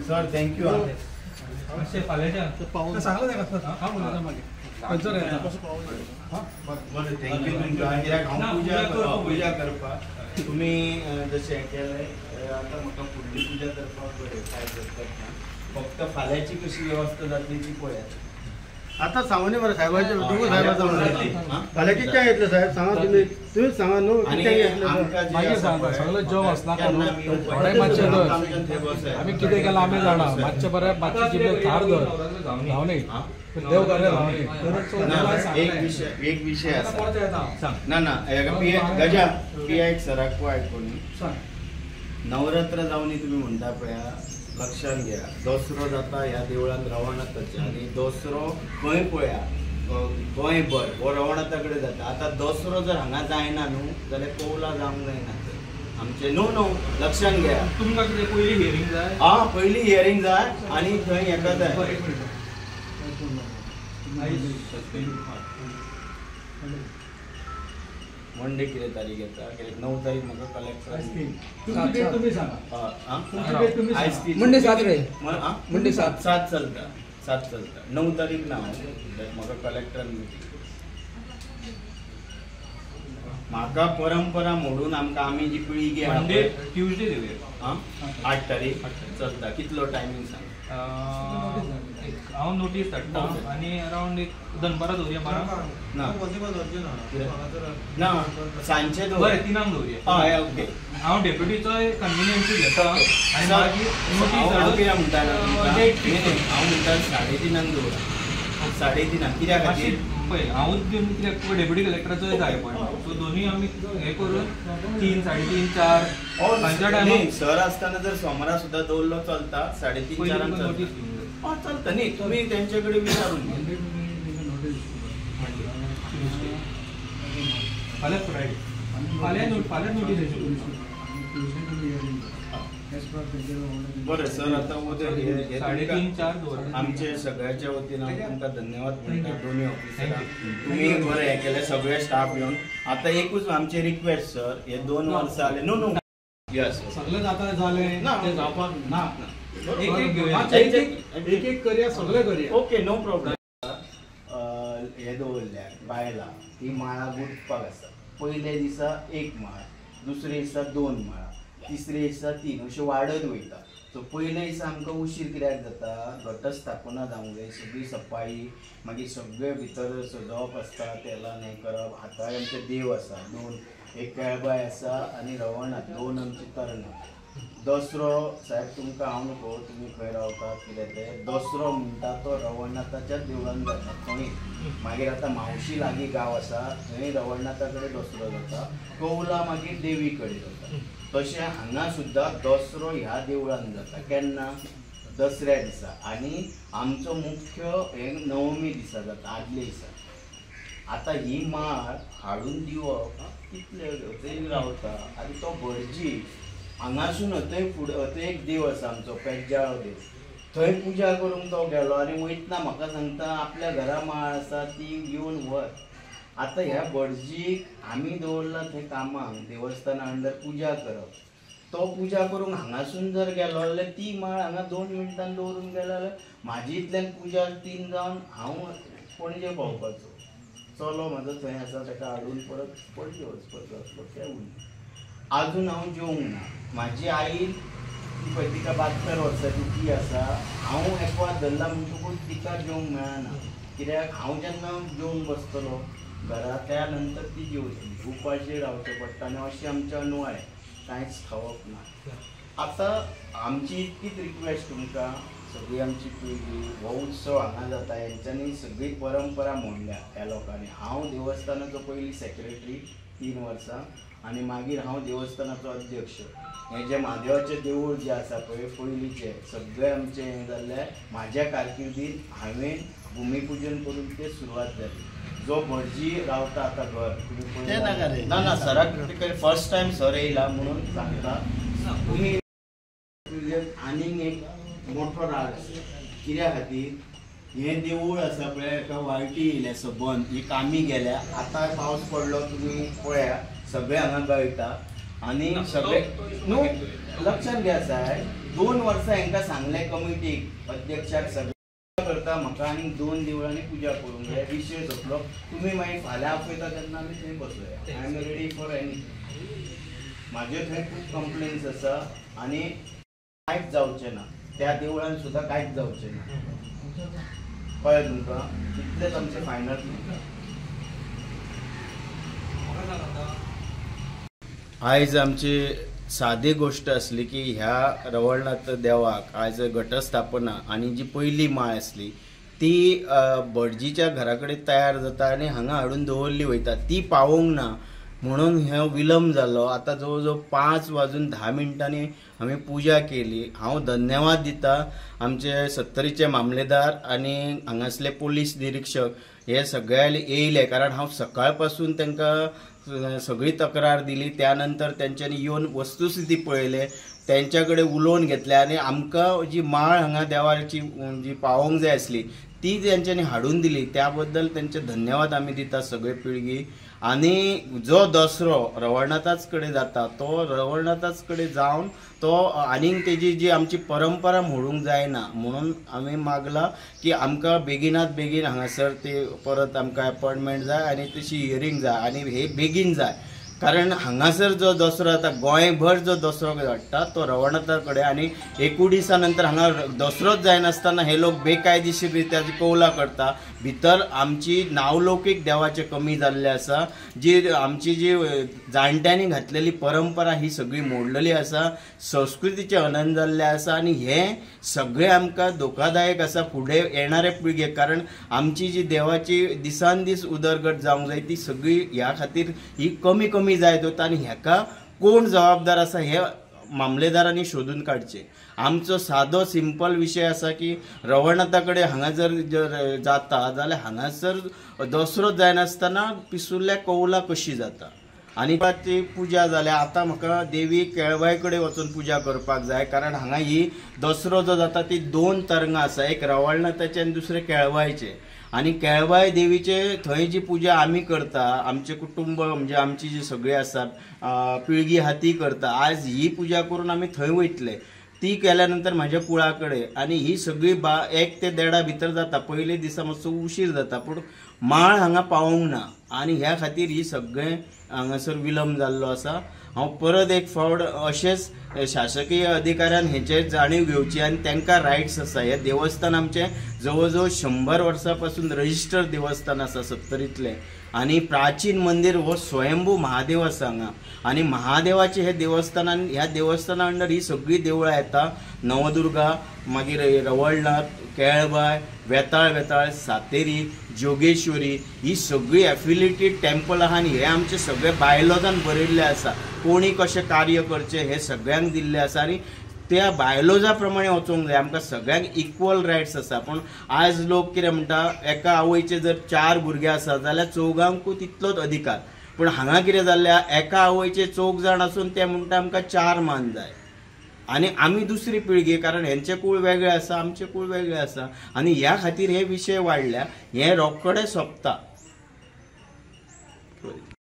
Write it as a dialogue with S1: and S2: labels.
S1: Sir thank you thank you पूजा करपा तुम्ही जशें केलें आतां म्हाका फुडली पूजा करपाक बरें काय करता फक्त फाल्यांची कशी वेवस्था जातली ती पळयात.
S2: आता सामान्य बरं साहेबांचे तुम्ही साहेबांचा फाल्यां कितक्यांक येतले साहेब सांगा तुम्हीच सांगा न्हू कितक्यांक येतले
S3: मागीर सांगता सगळे जॉब आसना थोडे मातशे धर आमी कितें केलां आमी जाणा मातशे बरें मातशे जिल्ले थार धर धांवणे देव करे
S1: एक विषय ना ना गजा पियाक सराक आयकोनी नवरात्र जावनी तुम्ही म्हणटा पळया लक्षात घ्या दसरो जाता ह्या देवळान रवणाताचे आणि दसरो खंय पळया गोंयभर हो रवणाता कडेन जाता. आतां दसरो जर हांगा जायना न्हू जाल्यार कौला जावंक जायना आमचे नो नो लक्षात घ्या.
S3: तुमकां कितें पयलीं हियरींग जाय
S1: पयलीं हियरींग जाय आनी थंय हेका जाय मंडे कितें तारीख येता 9 तारीख म्हाका कलेक्टर
S3: तुमी सांगा
S1: मंडे 7 रे मंडे 7 चलता 9 तारीख ना म्हाका कलेक्टरान मिटींग म्हाका परंपरा मोडून आमकां आमी जी पिळगी
S3: मंडे ट्यूजडे देवया
S1: 8 तारीख चलता. कितलो टायमींग सांग
S3: हांव नोटीस धाडटा आनी अरावंड एक दनपारां दवरया 12
S1: ना सांजचे
S3: बरें 3 दवरया.
S1: ओके
S3: हांव डेप्युटीचोय कन्विनियन्स घेता आनी मागीर
S1: कित्याक म्हणटा हांव म्हणटा 3:30 दवरा 3:30 कित्याक खातीर
S3: पळय हांवूच घेवन कित्याक डेप्युटी कलेक्टराचोय जाय पॉयंट सो दोनूय आमी हे करून 3, 3:30, 4 सांजच्या टायमार
S1: सर आसतना जर सोमारा सुद्दां दवरलो चलता 3:30, 4 चलता न्ही. तुमी तेंचे कडेन विचारून
S3: फाल्यां फ्रायडे फाल्यां नोटीस
S1: बरें सर आतां उद्या
S3: 3:30, 4 दवरता.
S1: आमचे सगळ्याच्या वतीन हांव तुमकां धन्यवाद म्हणटा दोनूय ऑफिसरांक तुमी बरें हें केलें सगळे स्टाफ येवन. आतां एकूच आमची रिक्वेस्ट सर हे 2 वर्सां जाले नो यस
S3: सगळें जाता जालें
S1: ना
S3: तें जावपाक ना एक घेवया
S2: एक करया सगळे करया
S1: ओके नो प्रॉब्लेम. हे दवरल्या बायलां ही माळा गुंतपाक आसा. पयले दिसा 1 माळ दुसरे दिसा 2 माळा तिसरे दिसा 3 अशें वाडत वयता. सो पयले दिसा आमकां उशीर कित्याक जाता घटस्थापना जावंक जाय सगळी सफाई मागीर सगळे भितर सजवप आसता तेलान हें करप. आतां आमचे देव आसा 2 एक केळबाय आसा आनी रवणात 2 आमची तरणां. दसरो साहेब तुमकां हांव नको तुमी खंय रावतात कितें तें दसरो म्हणटा तो रवळनाथाच्याच देवळान जाता थंय. मागीर आतां मावशी लागीं गांव आसा थंय रवळनाथा कडेन दसरो जाता. कौला मागीर देवी कडेन जाता. तशें हांगा सुद्दां दसरो ह्या देवळान जाता. केन्ना दसऱ्या दिसा आनी आमचो मुख्य हे नवमी दिसा जाता आदले दिसा. आतां ही माळ हाडून दिवप कितले थंय रावता आनी तो भटजी हांगासून थंय फुडें थंय एक देव आसा आमचो पेज्जाळो देव थंय पुजा करूंक तो गेलो आनी वयतना म्हाका सांगता आपल्या घरा माळ आसा ती घेवन वर. आतां ह्या भटजीक आमी दवरला थंय कामाक देवस्थाना अंडर पुजा करप. तो पुजा करूंक हांगासून जर गेलो जाल्यार ती माळ हांगा 2 मिनटान दवरून गेलो जाल्यार म्हाजी इतल्यान पुजा 3 जावन हांव पणजे पावपाचो. चलो म्हाजो थंय आसा ताका हाडून परत पणजे वचपाचो आसलो तें उरलें. आजून हांव जेवंक ना. म्हाजी आई पळय तिका 72 वर्सांची ती आसा. हांव एकवार धरला म्हणटकूच तिका जेवंक मेळना कित्याक हांव जेन्ना जेवून बसतलो घरा त्या नंतर ती जेवतली उपाशी रावचें पडटा आनी अशें आमचें अनवाय कांयच खावप ना. आतां आमची इतकीच रिक्वेस्ट तुमकां सगळी आमची पिळगी हो उत्सव हांगा जाता हेंच्यांनी सगळी परंपरा मोडल्या ह्या लोकांनी. हांव देवस्थानाचो पयलीं सेक्रेटरी 3 वर्सां आनी मागीर हांव देवस्थानाचो अध्यक्ष. हें जें म्हादेवाचें देवूळ जें आसा पळय पयलींचें सगळें आमचें हें जाल्लें म्हाज्या कारकिर्दींत हांवें भुमिपूजन करून तें सुरवात जाली. जो भटजी रावता आतां घर तुमी ना सराक फर्स्ट टायम सर येयला म्हणून सांगता तुमी आनीक एक मोठो राग कित्या खातीर हें देवूळ आसा पळय एका वाळटी येयल्या सबंद ही कामी गेल्या. आतां पावस पडलो तुमी पळया सगळे हांगा गळटा आणि सगळे न्हू लक्षात घ्या साहेब 2 वर्सां हांकां सांगले कमिटीक अध्यक्षाक सगळे करता म्हाका आनी 2 देवळांनी पूजा करूंक जाय विशय सोंपलो तुम्ही मागीर फाल्यां आपयता तेन्ना आमी थंय बसोया I am ready for anything म्हाजे थंय खूब कंप्लेन्स आसा आनी कांयच जावचें ना त्या देवळान सुद्दां कांयच जावचें ना कळ्ळें तुमकां इतलेंच आमचें फायनल आयज आमची सादी गोष्ट असली की ह्या रवळनाथ देवाक आज घटस्थापना आणि जी पहिली माळ असली ती भटजीच्या घराकडे तयार जाता आणि हांगा हाडून दवरली वयता ती पावोंक ना म्हणून हे विलंब जालो आता जवळजवळ 5:10 आम्ही पूजा केली हांव धन्यवाद दिता आमचे सत्तरीचे मामलेदार आणि हांगासले पोलीस निरीक्षक हे सगळे येयले कारण हांव सकाळपासून तांकां सगळी तक्रार दिली त्यानंतर त्यांच्यानी येवन वस्तुस्थिती पळयले त्यांच्याकडे उलोवन घेतले आणि आमकां जी माळ हांगा देवाची जी पावोंक जाय आसली ती त्यांच्यानी हाडून दिली त्याबद्दल त्यांचे धन्यवाद आमी दिता सगळे पिळगी आणि जो दसरो रवळनाथाच कडेन जाता तो रवळनाथाच कडेन जावन तो आनीक तेजी जी आमची परंपरा मोडूंक जायना म्हणून आमी मागला की आमकां बेगिनात बेगीन हांगासर ते परत आमकां अपॉइंटमेंट जाय आनी तशी हियरिंग जाय आनी हे बेगीन जाय कारण हांगासर जो दसरो जाता गोंयभर जो दसरो हाडटा तो रवळनाथा कडेन आनी 1 दिसा नंतर हांगा दसरोच जायनासतना हे लोक बेकायदेशीर रित्या कौला करता भितर आमची नावलौकीक देवाचे कमी जाल्ले आसा जी आमची जी जाणट्यांनी घातलेली परंपरा ही सगळी मोडलेली आसा संस्कृतीचे हनन जाल्ले आसा आनी हे सगळे आमकां धोकादायक आसा फुडें येणारे पिळगेक कारण आमची जी देवाची दिसान दीस उदरगत जावंक जाय ती सगळी ह्या खातीर ही कमी जायत वता आनी हेका कोण जबाबदार आसा हे मामलेदारांनी शोधून काडचे आमचो सादो सिंपल विषय आसा की रवळनाथा कडेन हांगा जर जाता जाल्यार हांगासर दसरो जायनासतना पिसुल्ल्या कौला कशी जाता आनी ती पूजा जाल्या आता म्हाका देवी केळबाई कडेन वचून पूजा करपाक जाय कारण हांगा ही दसरो जो जाता ती 2 तरंगां आसा एक रवळनाथाचे आनी दुसरे केळबाईचे आणि केळबाई देवीचे थंय जी पूजा आमी करता आमचे कुटुंब म्हणजे आमची जी सगळी आसात पिळगी हाती करता आज ही पूजा करून आमी थंय वयतले ती केल्यानंतर म्हाज्या कुळाकडे आणि ही सगळी 1 ते 1.5 भितर जाता पयले दिसा मातसो उशीर जाता पूण माळ हांगा पावोंक ना आणि ह्या खातीर ही सगळे हांगासर विलंब जाल्लो आसा हांव परत एक फावट अशेंच शासकीय अधिकाऱ्यान हेचेर जाणीव घेवची आनी तांकां रायट्स आसा हे देवस्थान आमचे जवळजवळ 100 वर्सां पासून रजिस्टर देवस्थान आसा सत्तरीतले आणि प्राचीन मंदिर हो स्वयंभू महादेव आसा हांगा आणि महादेवाचे हे देवस्थानान ह्या देवस्थाना अंडर ही सगळी देवळां येता नवदुर्गा मागीर रवळनाथ केळबाई वेताळ सातेरी जोगेश्वरी ही सगळी एफिलिएटेड टेम्पल आहा आनी हे आमचे सगळे बायलॉजान बरयल्ले आसा कोणी कशें कार्य करचे हे सगळ्यांक दिल्ले आसा आनी त्या बायलॉजा प्रमाणे वचोंक जाय आमकां सगळ्यांक इक्वल रायट्स आसा पण आज लोक कितें म्हणटा एका आवयचे जर 4 भुरगे आसा जाल्यार चौगांकूय तितलोच अधिकार पण हांगा कितें जाल्ल्या एका आवयचे 4 जाण आसून ते म्हणटा आमकां 4 मान जाय आणि आमी दुसरी पिळगी कारण हेंचे कुळ वेगळे आसा आमचे कुळ वेगळे आसा आणि ह्या खातीर हे विशय वाडल्या हे रोखडे सोंपता